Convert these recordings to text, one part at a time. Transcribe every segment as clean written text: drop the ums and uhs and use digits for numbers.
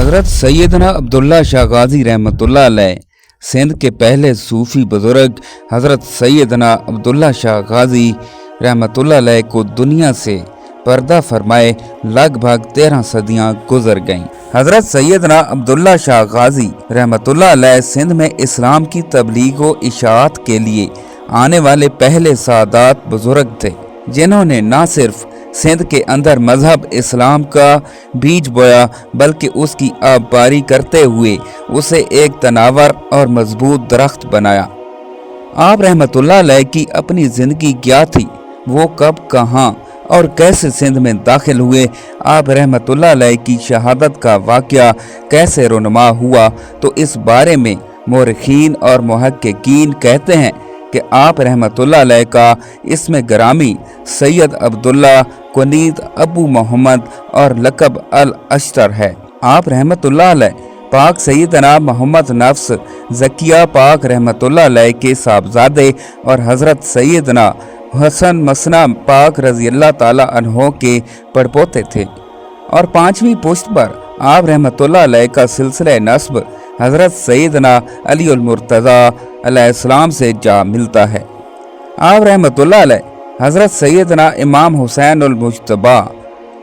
हज़रत सैयदना अब्दुल्ला शाह गाज़ी रहमतुल्लाह अलैह सिंध के पहले सूफ़ी बुज़ुर्ग हज़रत सैयदना अब्दुल्ला शाह गाज़ी रहमतुल्लाह अलैह को दुनिया से पर्दा फरमाए लगभग 13 सदियां गुजर गईं। हज़रत सैयदना अब्दुल्ला शाह गाज़ी रहमतुल्लाह अलैह सिंध में इस्लाम की तबलीग व इशाअत के लिए आने वाले पहले सादात बुज़ुर्ग थे, जिन्होंने न सिर्फ सिंध के अंदर मजहब इस्लाम का बीज बोया बल्कि उसकी आबबारी करते हुए उसे एक तनावर और मजबूत दरख्त बनाया। आप रहमतुल्लाह अलैह की अपनी ज़िंदगी क्या थी, वो कब, कहाँ और कैसे सिंध में दाखिल हुए, आप रहमतुल्लाह अलैह की शहादत का वाक़या कैसे रुनमा हुआ, तो इस बारे में मौरखीन और मुहक्किकीन कहते हैं कि आप रहमतुल्लाह अलैह का इसमें ग्रामी सैयद अब्दुल्ला कुनीत अबू मोहम्मद और लकब अल अशतर है। आप रहमतुल्लाह अलैह पाक सैयदना मोहम्मद नफ्स ज़किया पाक रहमतुल्लाह अलैह के साहबजादे और हज़रत सैयदना हसन मसना पाक रज़ियल्लाह ताला अन्हो के पड़पोते थे और 5वीं पुश्त पर आप रहमतुल्लाह अलैह का सिलसिला नस्ब हज़रत सैयदना अली उल मुर्तज़ा अलैहिस्सलाम से जा मिलता है। आप रहमतुल्लाह अलैह हज़रत सैयदना इमाम हुसैन उल मुज्तबा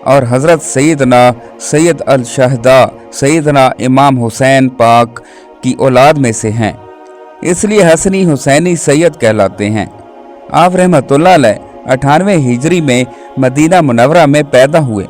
और हज़रत सैयदना सैयद अल शहदा सैयदना इमाम हुसैन पाक की औलाद में से हैं, इसलिए हसनी हुसैनी सैयद कहलाते हैं। आप रहमतुल्लाह अलैह 98 हिजरी में मदीना मुनव्वरा में पैदा हुए।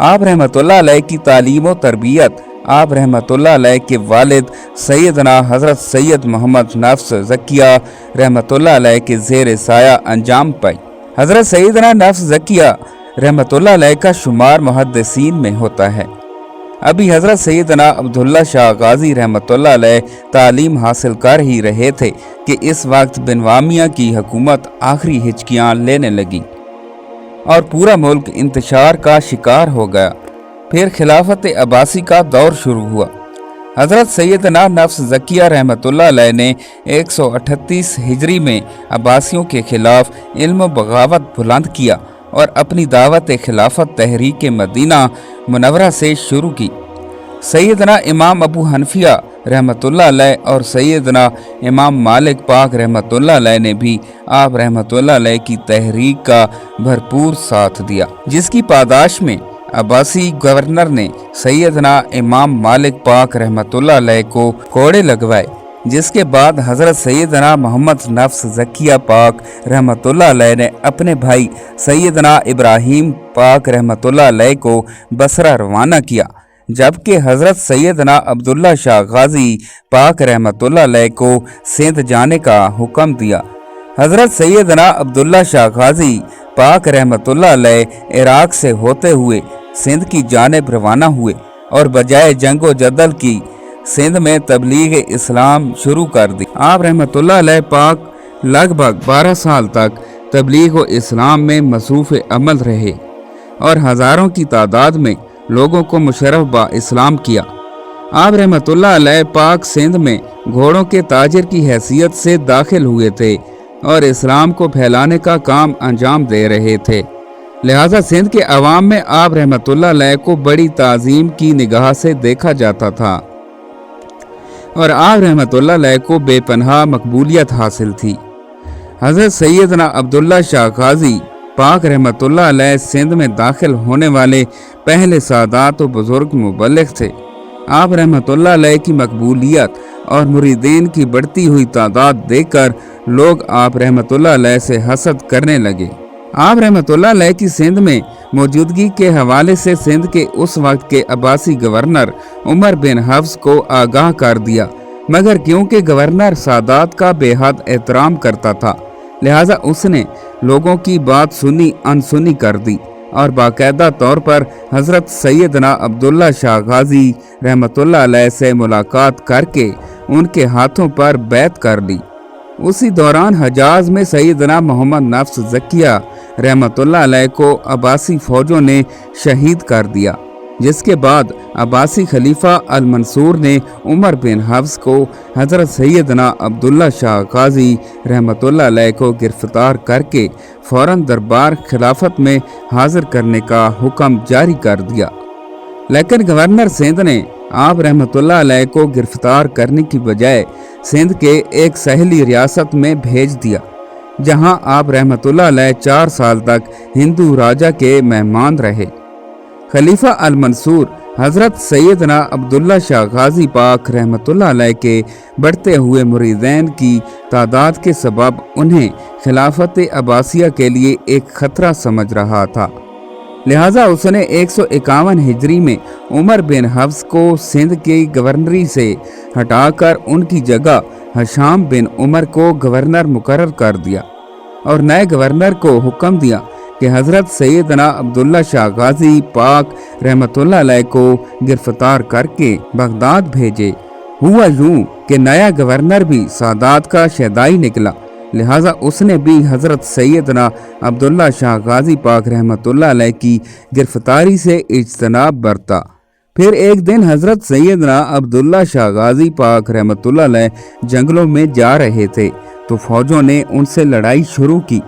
आप रहमतुल्लाह अलैह की तालीम व तरबियत आप रहमतुल्लाह अलैह के वालिद सैयदना हज़रत सैयद मोहम्मद नफ्स ज़किया रहमतुल्लाह अलैह के ज़ेर साया अंजाम पाई। हज़रत सैयदना नफ्स ज़किया रहमतुल्लाह अलैह का शुमार मुहद्दिसीन में होता है। अभी हज़रत सैयदना अब्दुल्ला शाह गाज़ी रहमतुल्लाह अलैह तालीम हासिल कर ही रहे थे कि इस वक्त बिनवामिया की हुकूमत आखिरी हिचकियाँ लेने लगी और पूरा मुल्क इंतशार का शिकार हो गया। फिर खिलाफत अब्बासी का दौर शुरू हुआ। हज़रत सैयदना नफ्स ज़किया रहमतुल्लाह अलैह ने 138 हिजरी में अब्बासियों के खिलाफ इल्म बगावत बुलंद किया और अपनी दावत खिलाफत तहरीक मदीना मुनव्वरा से शुरू की। सैयदना इमाम अबू हनफिया रहमतुल्लाह अलैह और सैयदना इमाम मालिक पाक रहमतुल्लाह अलैह ने भी आप रहमतुल्लाह अलैह की तहरीक का भरपूर साथ दिया, जिसकी पादाश में अब्बासी गवर्नर ने सैयदना इमाम मालिक पाक रहमतुल्लाह अलैह को कोड़े लगवाए, जिसके बाद हज़रत सैयदना मोहम्मद नफ्स ज़किया पाक रहमतुल्लाह अलैह ने अपने भाई सैयदना इब्राहीम पाक रहमतुल्लाह अलैह को बसरा रवाना किया, जबकि हज़रत सैयदना अब्दुल्ला शाह गाज़ी पाक रहमतुल्लाह अलैह को सिंध जाने का हुक्म दिया। हज़रत सैयदना अब्दुल्ला शाह गाज़ी पाक रहमतुल्लाह अलैह इराक से होते हुए सिंध की जानिब रवाना हुए और बजाय जंगो जदल की सिंध में तबलीग इस्लाम शुरू कर दी। आप रहमतुल्लाह अलैह पाक लगभग 12 साल तक तबलीग व इस्लाम में मसरूफ़ अमल रहे और हज़ारों की तादाद में लोगों को मुशर्रफ बा इस्लाम किया। आप रहमतुल्लाह अलैह पाक सिंध में घोड़ों के ताजिर की हैसियत से दाखिल हुए थे और इस्लाम को फैलाने का काम अंजाम दे रहे थे, लिहाजा सिंध के अवाम में आप रहमतुल्लाह अलैह को बड़ी ताज़ीम की निगाह से देखा जाता था और आप रहमतुल्लाह अलैह को बेपनाह मकबूलियत हासिल थी। हज़रत सैयदना अब्दुल्ला शाह गाज़ी पाक रहमतुल्लाह अलैह सिंध में दाखिल होने वाले पहले सादात व बुज़ुर्ग मुबल्लिग़ थे। आप रहमतुल्लाह अलैह की मकबूलियत और मुरीदीन की बढ़ती हुई तादाद देखकर लोग आप रहमतुल्लाह अलैह से हसद करने लगे। आप रहमतुल्लाह अलैह की सिंध में मौजूदगी के हवाले से सिंध के उस वक्त के अब्बासी गवर्नर उमर बिन हफ्स को आगाह कर दिया, मगर क्योंकि गवर्नर सादात का बेहद एहतराम करता था, लिहाजा उसने लोगों की बात सुनी अनसुनी कर दी और बाकायदा तौर पर हज़रत सैयदना अब्दुल्ला शाह गाज़ी रहमतुल्लाह अलैह से मुलाकात करके उनके हाथों पर बैत कर ली। उसी दौरान हजाज में सैयदना मोहम्मद नफ्स ज़किया रहमतुल्लाह अलैह को अब्बासी फ़ौजों ने शहीद कर दिया, जिसके बाद अब्बासी खलीफा अल मंसूर ने उमर बिन हफ्स को हज़रत सैयदना अब्दुल्ला शाह गाज़ी रहमतुल्लाह अलैह को गिरफ्तार करके फ़ौरन दरबार खिलाफत में हाजिर करने का हुक्म जारी कर दिया। लेकिन गवर्नर सिंध ने आप रहमतुल्लाह अलैह को गिरफ्तार करने की बजाय सिंध के एक सहेली रियासत में भेज दिया, जहां आप रहमतुल्लाह अलैह 4 साल तक हिंदू राजा के मेहमान रहे। खलीफा अल मंसूर हज़रत सैयदना अब्दुल्ला शाह गाजी पाक रहमतुल्लाह अलैह के बढ़ते हुए मुरीदैन की तादाद के सबब उन्हें खिलाफत अब्बासिया के लिए एक खतरा समझ रहा था। लिहाजा उसने 151 हिजरी में उमर बिन हफ्स को सिंध की गवर्नरी से हटाकर उनकी जगह हशाम बिन उमर को गवर्नर मुकर्रर कर दिया और नए गवर्नर को हुक्म दिया कि हज़रत सैयदना अब्दुल्ला शाह गाजी पाक रहमतुल्लाह अलैह को गिरफ्तार करके बगदाद भेजे। हुआ यूं कि नया गवर्नर भी सादात का शहदाई निकला, लिहाजा उसने भी हज़रत सैयदना अब्दुल्ला शाह गाजी पाक रहमतुल्लाह अलैह की गिरफ्तारी से इज्तनाब बरता। फिर एक दिन हज़रत सैयदना अब्दुल्ला शाह गाजी पाक रहमतुल्लाह अलैह जंगलों में जा रहे थे तो फौजों ने उनसे लड़ाई शुरू की।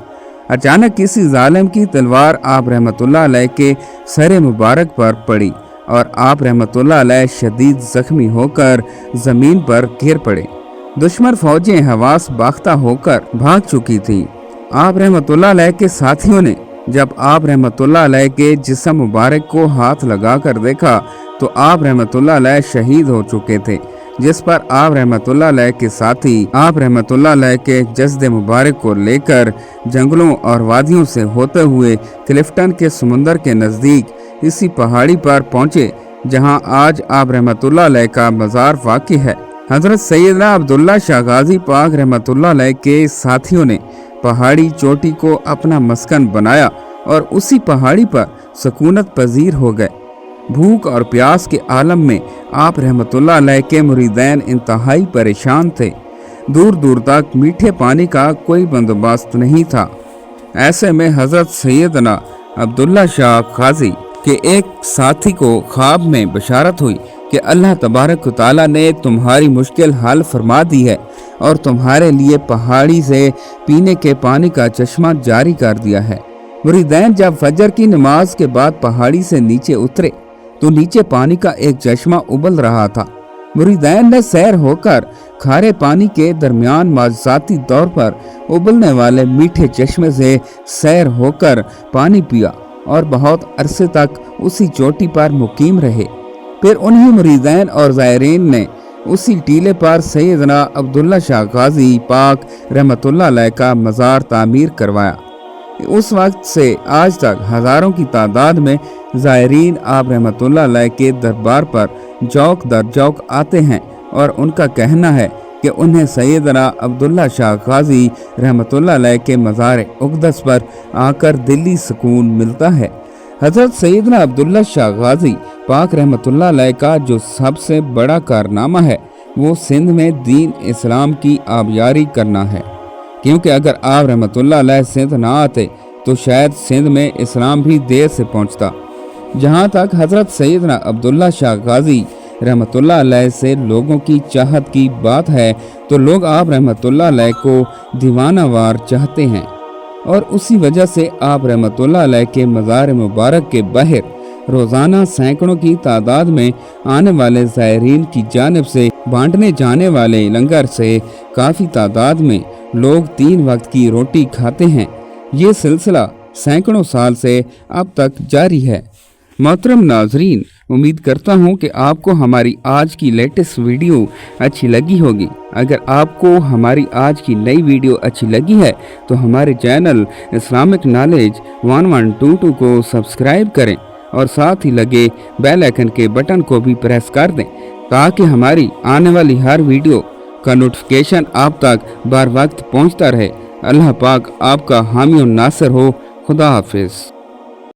अचानक किसी जालिम की तलवार आप रहमतुल्लाह अलैह के सर मुबारक पर पड़ी और आप रहमतुल्लाह अलैह शदीद जख्मी होकर ज़मीन पर गिर पड़े। दुश्मन फौजें हवास बाख्ता होकर भाग चुकी थी। आप रहमतुल्लाह अलैह के साथियों ने जब आप रहमतुल्लाह अलैह के जिस्म मुबारक को हाथ लगाकर देखा तो आप रहमतुल्लाह अलैह शहीद हो चुके थे, जिस पर आप रहमतुल्लाह अलैह के साथी आप रहमतुल्लाह अलैह के जस्द मुबारक को लेकर जंगलों और वादियों से होते हुए क्लिफ्टन के समुंदर के नज़दीक इसी पहाड़ी पर पहुँचे जहाँ आज आप रहमतुल्लाह अलैह का मज़ार वाक़ई है। हज़रत सैयदना अब्दुल्ला शाह गाजी पाक रहमतुल्लाह अलैह के साथियों ने पहाड़ी चोटी को अपना मस्कन बनाया और उसी पहाड़ी पर सकूनत पजीर हो गए। भूख और प्यास के आलम में आप रहमतुल्लाह अलैह के मुरीदैन इंतहाई परेशान थे। दूर दूर तक मीठे पानी का कोई बंदोबस्त नहीं था। ऐसे में हज़रत सैयदना अब्दुल्ला शाह गाजी के एक साथी को ख्वाब में बशारत हुई कि अल्लाह तबारक व तआला ने तुम्हारी मुश्किल हल फरमा दी है और तुम्हारे लिए पहाड़ी से पीने के पानी का चश्मा जारी कर दिया है। मुरीदैन जब फजर की नमाज के बाद पहाड़ी से नीचे उतरे तो नीचे पानी का एक चश्मा उबल रहा था। मुरीदैन ने सैर होकर खारे पानी के दरमियान माजाती तौर पर उबलने वाले मीठे चश्मे से सैर होकर पानी पिया और बहुत अरसे तक उसी चोटी पर मुकीम रहे। फिर उन्हीं मुरीदैन और ज़ायरीन ने उसी टीले पर सैयदना अब्दुल्ला शाह गाजी पाक रहमतुल्लाह अलैह का मज़ार तामीर करवाया। उस वक्त से आज तक हज़ारों की तादाद में ज़ायरीन आप रहमतुल्लाह अलैह के दरबार पर जौक दर जौक आते हैं और उनका कहना है कि उन्हें सैयदना अब्दुल्ला शाह गाजी रहमतुल्लाह अलैह के मज़ार उक़दस पर आकर दिली सुकून मिलता है। हज़रत सैयदना अब्दुल्ला शाह गाजी पाक रहमतुल्लाह अलैह का जो सबसे बड़ा कारनामा है वो सिंध में दीन इस्लाम की आबियारी करना है, क्योंकि अगर आप रहमतुल्लाह अलैह सिंध ना आते तो शायद सिंध में इस्लाम भी देर से पहुंचता। जहां तक हज़रत सैयदना अब्दुल्ला शाह गाजी रहमतुल्लाह अलैह से लोगों की चाहत की बात है तो लोग आप रहमतुल्लाह अलैह को दीवानावार चाहते हैं और उसी वजह से आप रहमतुल्लाह अलैह के मज़ार मुबारक के बाहर रोज़ाना सैकड़ों की तादाद में आने वाले ज़ायरीन की जानिब से बांटने जाने वाले लंगर से काफ़ी तादाद में लोग 3 वक्त की रोटी खाते हैं। ये सिलसिला सैकड़ों साल से अब तक जारी है। मोहतरम नाजरीन, उम्मीद करता हूँ कि आपको हमारी आज की लेटेस्ट वीडियो अच्छी लगी होगी। अगर आपको हमारी आज की नई वीडियो अच्छी लगी है तो हमारे चैनल इस्लामिक नॉलेज 1122 को सब्सक्राइब करें और साथ ही लगे बेल आइकन के बटन को भी प्रेस कर दें ताकि हमारी आने वाली हर वीडियो का नोटिफिकेशन आप तक बर वक्त पहुँचता रहे। अल्लाह पाक आपका हामी और नासर हो। खुदा हाफिज़।